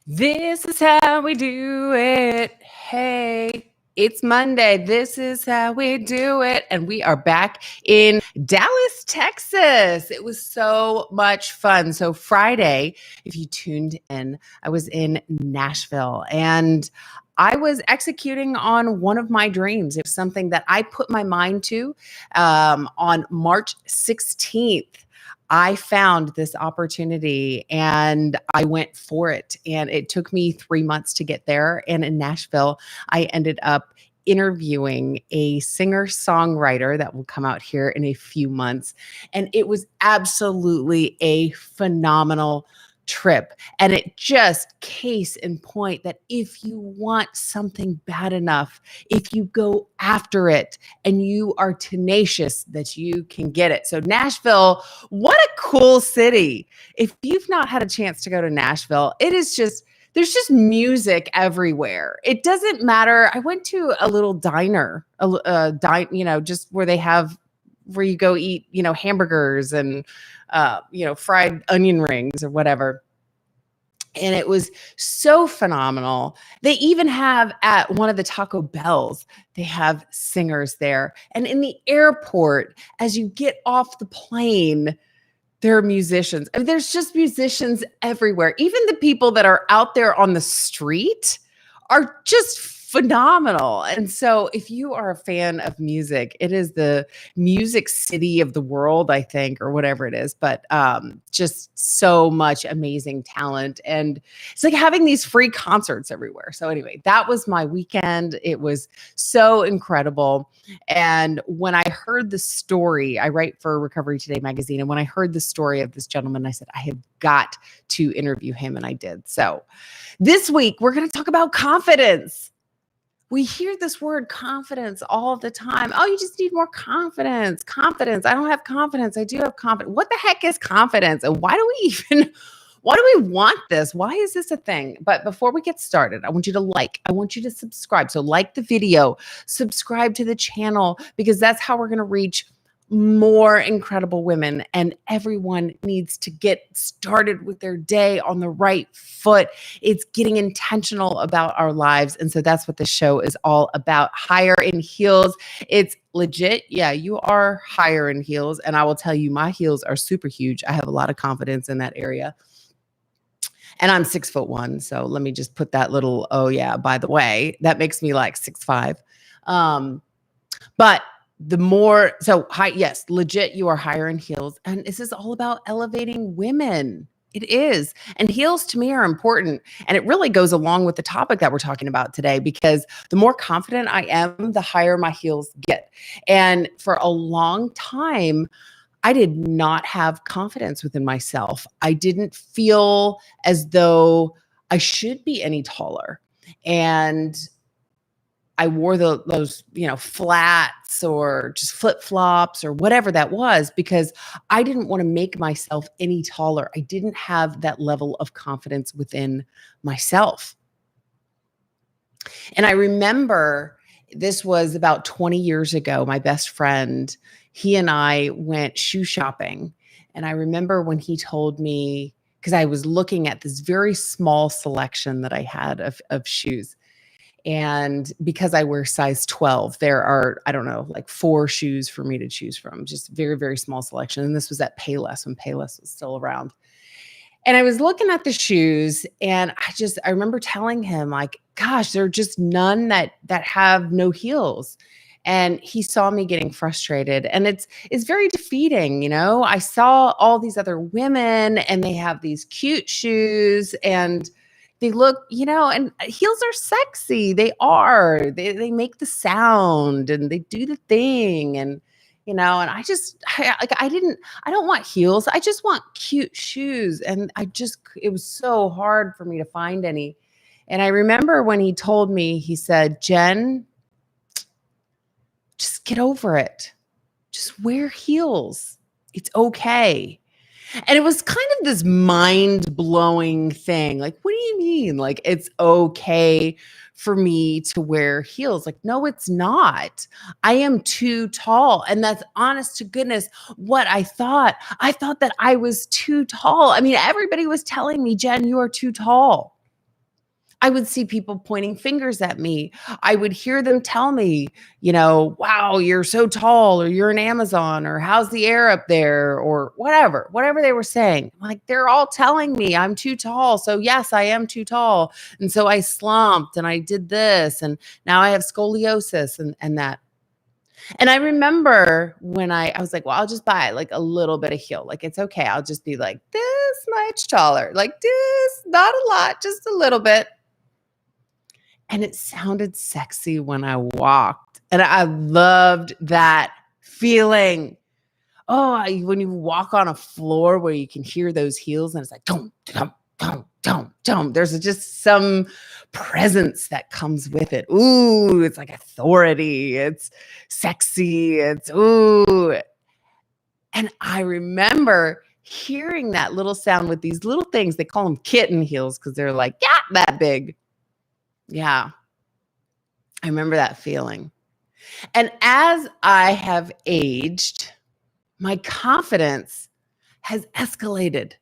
This is how we do it. Hey, it's Monday. This is how we do it. And we are back in Dallas, Texas. It was so much fun. So, Friday, if you tuned in, I was in Nashville and I was executing on one of my dreams. It was something that I put my mind to on March 16th. I found this opportunity and I went for it. And it took me 3 months to get there. And in Nashville, I ended up interviewing a singer songwriter that will come out here in a few months. And it was absolutely a phenomenal trip. And it just case in point that if you want something bad enough, if you go after it and you are tenacious, that you can get it. So Nashville, what a cool city. If you've not had a chance to go to Nashville, it is just, there's just music everywhere. It doesn't matter. I went to a little diner, just where they have, where you go eat, hamburgers and, fried onion rings or whatever. And it was so phenomenal. They even have at one of the Taco Bells, they have singers there. And in the airport, as you get off the plane, there are musicians. I mean, there's just musicians everywhere. Even the people that are out there on the street are just phenomenal. And so if you are a fan of music, it is the music city of the world, I think, or whatever it is, but just so much amazing talent. And it's like having these free concerts everywhere. So anyway, that was my weekend. It was so incredible. And when I heard the story, I write for Recovery Today magazine. And when I heard the story of this gentleman, I said, I have got to interview him. And I did. So this week, we're going to talk about confidence. We hear this word confidence all the time. Oh, you just need more confidence. Confidence. I don't have confidence. I do have confidence. What the heck is confidence? And why do we want this? Why is this a thing? But before we get started, I want you to subscribe. So like the video, subscribe to the channel, because that's how we're going to reach more incredible women, and everyone needs to get started with their day on the right foot. It's getting intentional about our lives. And so that's what the show is all about. Higher in heels. It's legit. Yeah, you are higher in heels. And I will tell you, my heels are super huge. I have a lot of confidence in that area. And I'm 6'1". So let me just put that little, oh yeah, by the way, that makes me like 6'5". But the more, so high, yes, legit, you are higher in heels. And this is all about elevating women. It is. And heels to me are important. And it really goes along with the topic that we're talking about today, because the more confident I am, the higher my heels get. And for a long time, I did not have confidence within myself. I didn't feel as though I should be any taller. And I wore those, flats or just flip-flops or whatever that was, because I didn't want to make myself any taller. I didn't have that level of confidence within myself. And I remember this was about 20 years ago. My best friend, he and I went shoe shopping. And I remember when he told me, because I was looking at this very small selection that I had of shoes. And because I wear size 12, there are, I don't know, like 4 shoes for me to choose from, just very, very small selection. And this was at Payless, when Payless was still around. And I was looking at the shoes, and I remember telling him, like, gosh, there are just none that have no heels. And he saw me getting frustrated, and it's very defeating. I saw all these other women and they have these cute shoes, and they look, and heels are sexy. They are. They make the sound and they do the thing. And, and I don't want heels. I just want cute shoes. And it was so hard for me to find any. And I remember when he told me, he said, Jen, just get over it. Just wear heels. It's okay. And it was kind of this mind-blowing thing. Like, what do you mean? Like, it's okay for me to wear heels? Like, no, it's not. I am too tall. And that's, honest to goodness, what I thought. I thought that I was too tall. I mean, everybody was telling me, Jen, you are too tall. I would see people pointing fingers at me. I would hear them tell me, wow, you're so tall, or you're an Amazon, or how's the air up there, or whatever they were saying. Like, they're all telling me I'm too tall. So, yes, I am too tall. And so I slumped and I did this. And now I have scoliosis and that. And I remember when I was like, well, I'll just buy like a little bit of heel. Like, it's okay. I'll just be like this much taller, like this, not a lot, just a little bit. And it sounded sexy when I walked. And I loved that feeling. Oh, when you walk on a floor where you can hear those heels and it's like, dum, dum, dum, dum, dum. There's just some presence that comes with it. Ooh, it's like authority. It's sexy. It's ooh. And I remember hearing that little sound with these little things. They call them kitten heels because they're like, yeah, that big. Yeah. I remember that feeling. And as I have aged, my confidence has escalated.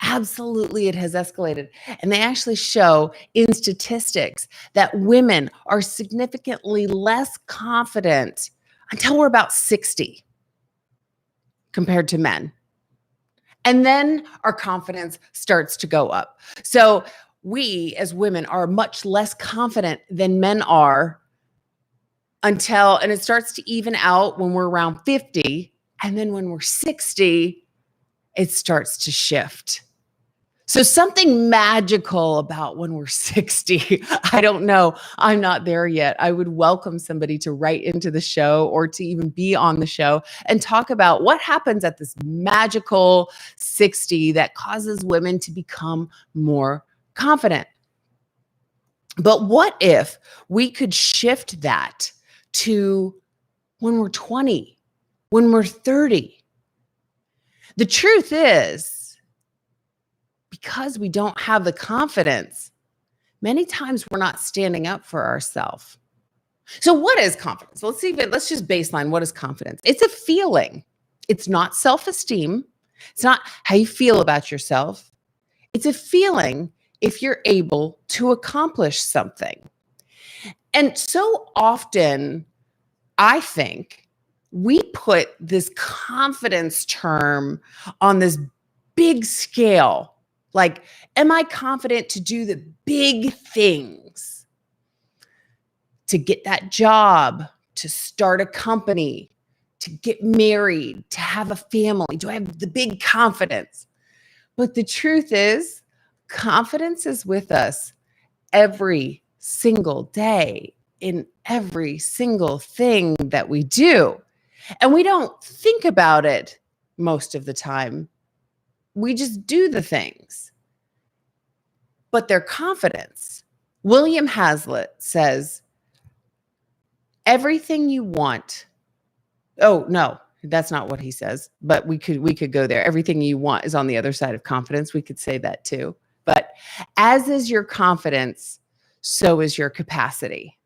Absolutely, it has escalated. And they actually show in statistics that women are significantly less confident until we're about 60 compared to men. And then our confidence starts to go up. So we as women are much less confident than men are and it starts to even out when we're around 50. And then when we're 60, it starts to shift. So something magical about when we're 60. I don't know. I'm not there yet. I would welcome somebody to write into the show or to even be on the show and talk about what happens at this magical 60 that causes women to become more confident. But what if we could shift that to when we're 20, when we're 30? The truth is, because we don't have the confidence, many times we're not standing up for ourselves. So what is confidence? Let's just baseline. What is confidence? It's a feeling. It's not self-esteem. It's not how you feel about yourself. It's a feeling if you're able to accomplish something. And so often, I think we put this confidence term on this big scale. Like, am I confident to do the big things? To get that job, to start a company, to get married, to have a family? Do I have the big confidence? But the truth is, confidence is with us every single day in every single thing that we do. And we don't think about it most of the time. We just do the things. But their confidence. William Hazlitt says, everything you want. Oh, no, that's not what he says, but we could go there. Everything you want is on the other side of confidence. We could say that too. But as is your confidence, so is your capacity.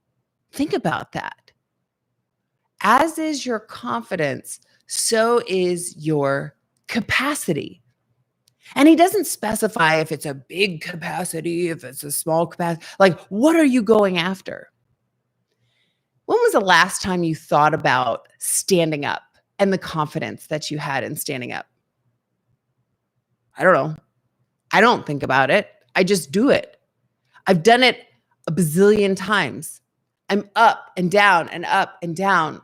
Think about that. As is your confidence, so is your capacity. And he doesn't specify if it's a big capacity, if it's a small capacity. Like, what are you going after? When was the last time you thought about standing up and the confidence that you had in standing up? I don't know. I don't think about it. I just do it. I've done it a bazillion times. I'm up and down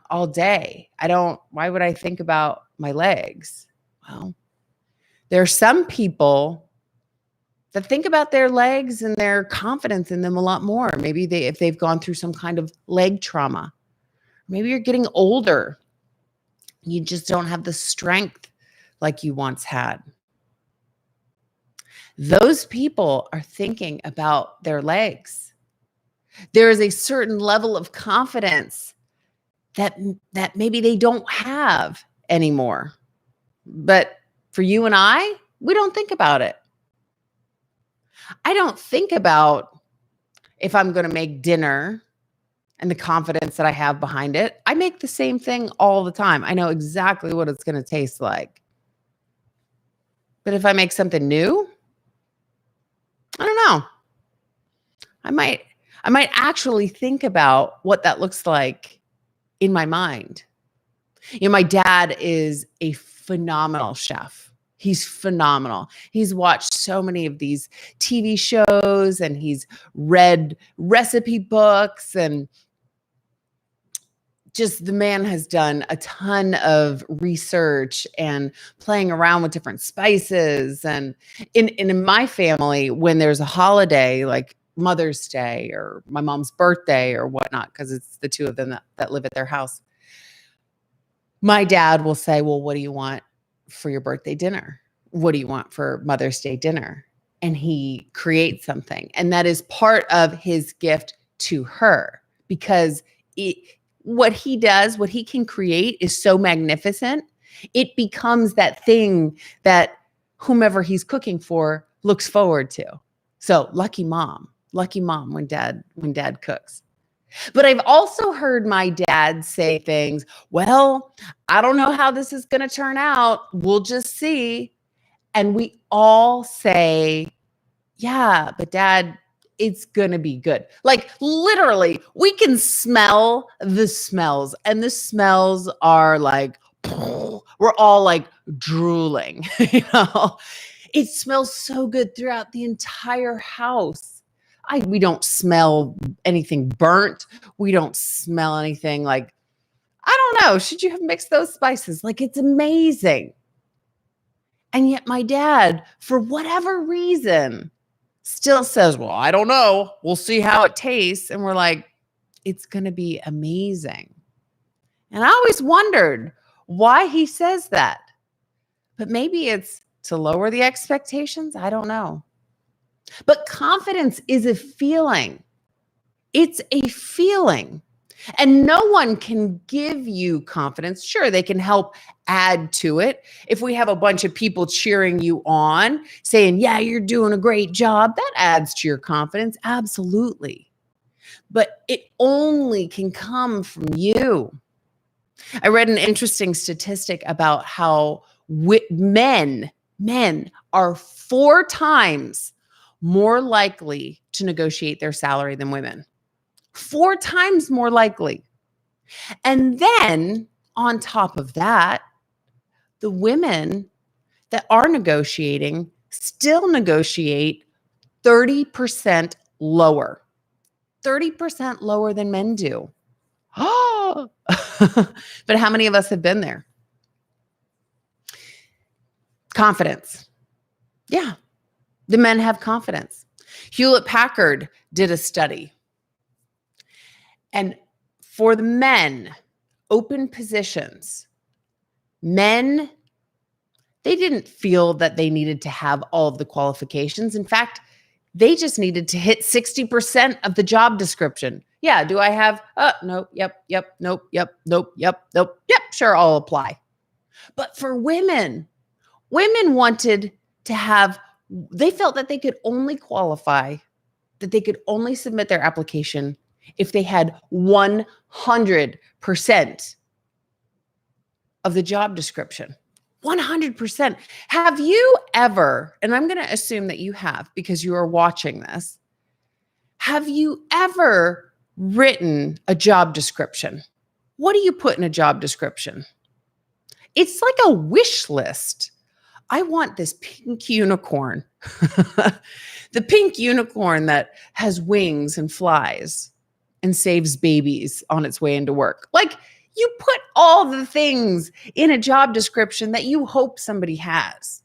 all day. Why would I think about my legs? Well, there are some people that think about their legs and their confidence in them a lot more. Maybe if they've gone through some kind of leg trauma. Maybe you're getting older. You just don't have the strength like you once had. Those people are thinking about their legs. There is a certain level of confidence that maybe they don't have anymore. But for you and I, we don't think about it. I don't think about if I'm going to make dinner and the confidence that I have behind it. I make the same thing all the time. I know exactly what it's going to taste like. But if I make something new, I don't know. I might I might actually think about what that looks like in my mind. My dad is a phenomenal chef. He's phenomenal. He's watched so many of these TV shows and he's read recipe books, and just the man has done a ton of research and playing around with different spices. And in my family, when there's a holiday like Mother's Day or my mom's birthday or whatnot, because it's the two of them that live at their house, my dad will say, well, what do you want for your birthday dinner? What do you want for Mother's Day dinner? And he creates something. And that is part of his gift to her, because what he does, what he can create is so magnificent. It becomes that thing that whomever he's cooking for looks forward to. So lucky mom when dad cooks. But I've also heard my dad say things, well, I don't know how this is going to turn out. We'll just see. And we all say, yeah, but dad, it's going to be good. Like literally, we can smell the smells, and the smells are like, we're all like drooling, It smells so good throughout the entire house. We don't smell anything burnt. We don't smell anything like, I don't know, should you have mixed those spices? Like, it's amazing. And yet my dad, for whatever reason, still says, well, I don't know. We'll see how it tastes. And we're like, it's going to be amazing. And I always wondered why he says that. But maybe it's to lower the expectations. I don't know. But confidence is a feeling. It's a feeling. And no one can give you confidence. Sure, they can help add to it. If we have a bunch of people cheering you on, saying, yeah, you're doing a great job, that adds to your confidence. Absolutely. But it only can come from you. I read an interesting statistic about how men are 4 times more likely to negotiate their salary than women. 4 times more likely. And then on top of that, the women that are negotiating still negotiate 30% lower. 30% lower than men do. Oh, but how many of us have been there? Confidence. Yeah, the men have confidence. Hewlett Packard did a study. And for the men, open positions, men, they didn't feel that they needed to have all of the qualifications. In fact, they just needed to hit 60% of the job description. Yeah, do I have, nope, yep, nope, yep, sure, I'll apply. But for women wanted to have, they felt that they could only qualify, that they could only submit their application if they had 100% of the job description. 100%. Have you ever, and I'm going to assume that you have because you are watching this, have you ever written a job description? What do you put in a job description? It's like a wish list. I want this pink unicorn. The pink unicorn that has wings and flies and saves babies on its way into work. Like, you put all the things in a job description that you hope somebody has.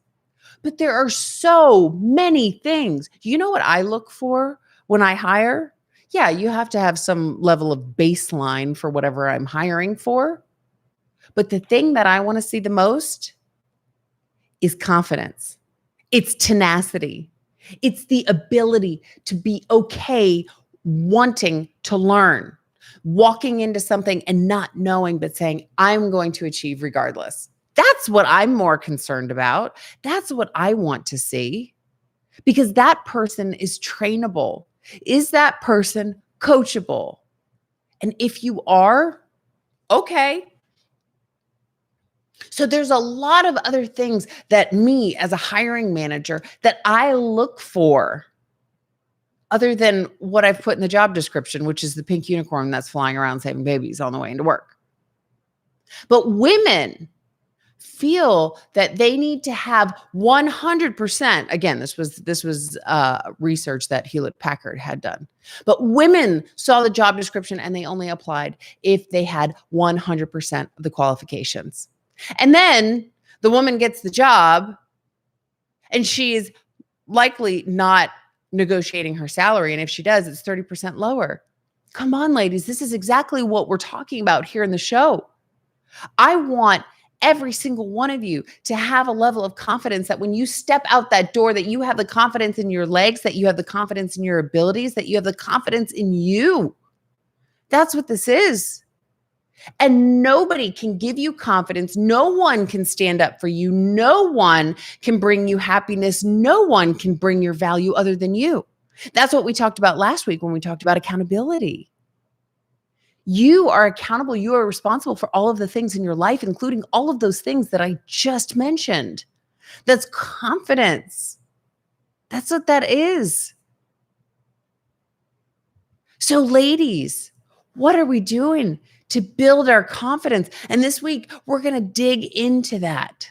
But there are so many things. You know what I look for when I hire? Yeah, you have to have some level of baseline for whatever I'm hiring for. But the thing that I want to see the most is confidence. It's tenacity. It's the ability to be okay wanting to learn, walking into something and not knowing, but saying, I'm going to achieve regardless. That's what I'm more concerned about. That's what I want to see, because that person is trainable. Is that person coachable? And if you are, okay. So there's a lot of other things that me as a hiring manager that I look for other than what I've put in the job description, which is the pink unicorn that's flying around saving babies on the way into work. But women feel that they need to have 100%. Again, this was research that Hewlett Packard had done. But women saw the job description and they only applied if they had 100% of the qualifications. And then the woman gets the job and she is likely not negotiating her salary. And if she does, it's 30% lower. Come on, ladies. This is exactly what we're talking about here in the show. I want every single one of you to have a level of confidence that when you step out that door, that you have the confidence in your legs, that you have the confidence in your abilities, that you have the confidence in you. That's what this is. And nobody can give you confidence. No one can stand up for you. No one can bring you happiness. No one can bring your value other than you. That's what we talked about last week when we talked about accountability. You are accountable. You are responsible for all of the things in your life, including all of those things that I just mentioned. That's confidence. That's what that is. So, ladies, what are we doing to build our confidence? And this week, we're going to dig into that.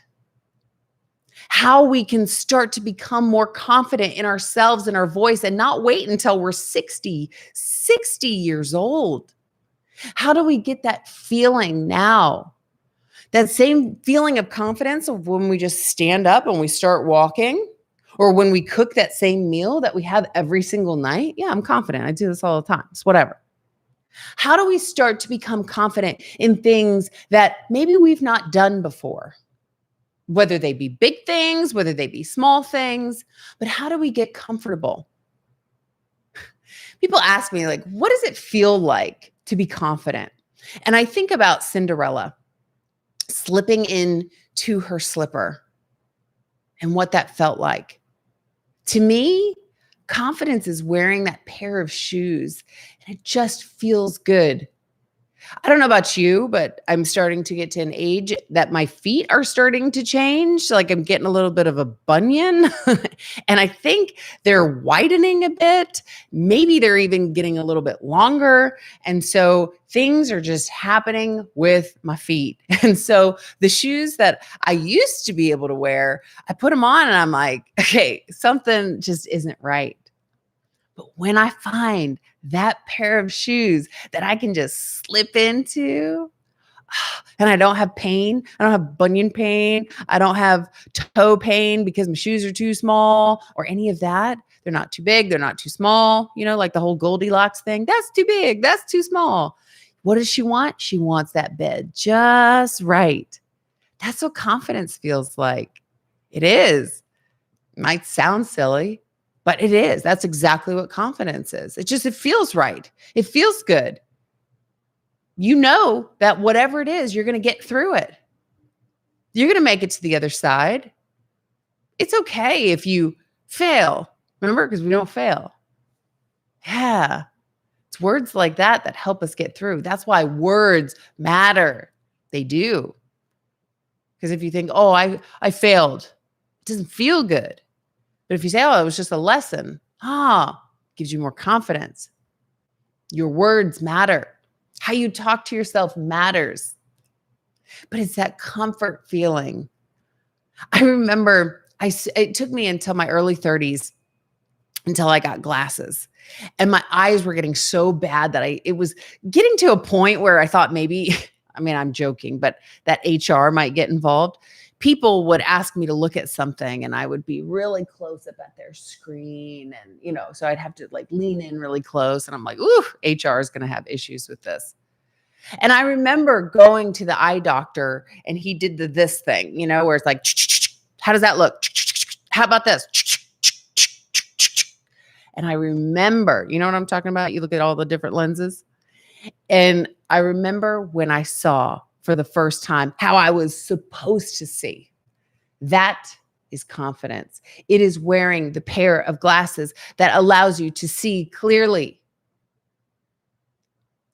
How we can start to become more confident in ourselves and our voice and not wait until we're 60 years old. How do we get that feeling now? That same feeling of confidence of when we just stand up and we start walking, or when we cook that same meal that we have every single night. Yeah, I'm confident. I do this all the time. It's whatever. How do we start to become confident in things that maybe we've not done before? Whether they be big things, whether they be small things, but how do we get comfortable? People ask me, like, what does it feel like to be confident? And I think about Cinderella slipping into her slipper and what that felt like. To me, confidence is wearing that pair of shoes, and it just feels good. I don't know about you, but I'm starting to get to an age that my feet are starting to change. Like I'm getting a little bit of a bunion and I think they're widening a bit. Maybe they're even getting a little bit longer. And so things are just happening with my feet. And so the shoes that I used to be able to wear, I put them on and I'm like, okay, something just isn't right. But when I find that pair of shoes that I can just slip into, and I don't have pain, I don't have bunion pain, I don't have toe pain because my shoes are too small or any of that. They're not too big, they're not too small, like the whole Goldilocks thing. That's too big, that's too small. What does she want? She wants that bed just right. That's what confidence feels like. It is. It might sound silly, but it is. That's exactly what confidence is. It feels right. It feels good. You know that whatever it is, you're going to get through it. You're going to make it to the other side. It's okay if you fail. Remember, because we don't fail. Yeah. It's words like that help us get through. That's why words matter. They do. Because if you think, oh, I failed, it doesn't feel good. But if you say, oh, it was just a lesson, gives you more confidence. Your words matter. How you talk to yourself matters. But it's that comfort feeling. I remember it took me until my early 30s until I got glasses. And my eyes were getting so bad that it was getting to a point where I thought maybe, I'm joking, but that HR might get involved. People would ask me to look at something and I would be really close up at their screen. And, so I'd have to like lean in really close. And I'm like, ooh, HR is going to have issues with this. And I remember going to the eye doctor and he did this thing, where it's like, how does that look? How about this? And I remember, you know what I'm talking about? You look at all the different lenses. And I remember when I saw for the first time how I was supposed to see. That is confidence. It is wearing the pair of glasses that allows you to see clearly.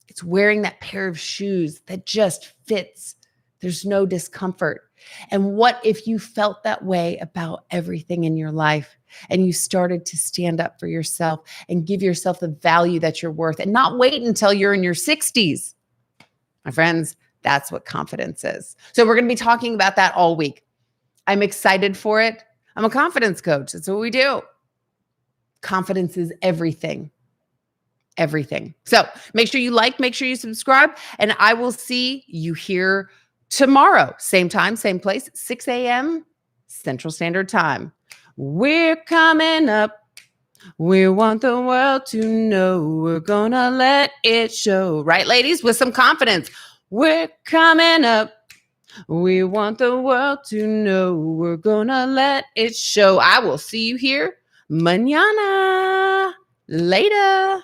It's wearing that pair of shoes that just fits. There's no discomfort. And what if you felt that way about everything in your life? and you started to stand up for yourself and give yourself the value that you're worth and not wait until you're in your 60s. My friends, that's what confidence is. So we're going to be talking about that all week. I'm excited for it. I'm a confidence coach. That's what we do. Confidence is everything. Everything. So make sure you like, make sure you subscribe, and I will see you here tomorrow. Same time, same place, 6 a.m. Central Standard Time. We're coming up. We want the world to know. We're gonna let it show. Right, ladies? With some confidence. We're coming up. We want the world to know. We're gonna let it show. I will see you here mañana. Later.